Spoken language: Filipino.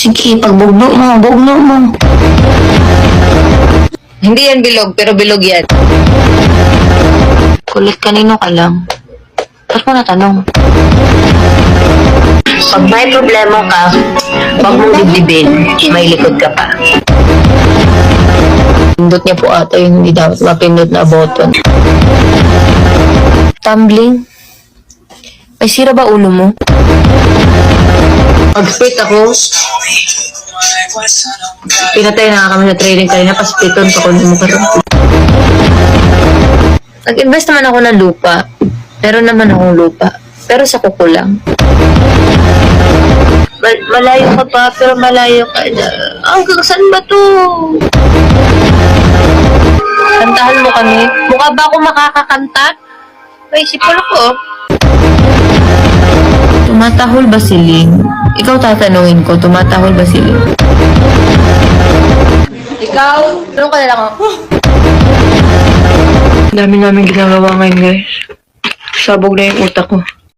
Sige, pagbugno mo, bugno mo. Hindi yan bilog, pero bilog yan. Kulit kanino ka lang. Ba't mo natanong? Pag may problema ka, wag mong dibdibin, may likod ka pa. Pindot niya po ata yung hindi dapat mapindot na button. Tumbling? May sira ba ulo mo? Pag-split ako, pinatay na kami sa training kanina, paspiton pa kung mo ka rin. Nag-invest naman ako ng lupa. Meron naman akong lupa. Pero sa kuko lang. Malayo ka pa, pero malayo ka na. Hanggang saan ba to? Kantahan mo kami. Mukha ba ako makakakanta? May sipol ako. Tumatahol ba si Lynn? Ikaw tatanungin ko, tumatahol ba si Lynn? Ikaw, tulong ka na lang ako. Dami namin ginagawa ngayon, guys. Sabog na yung utak ko.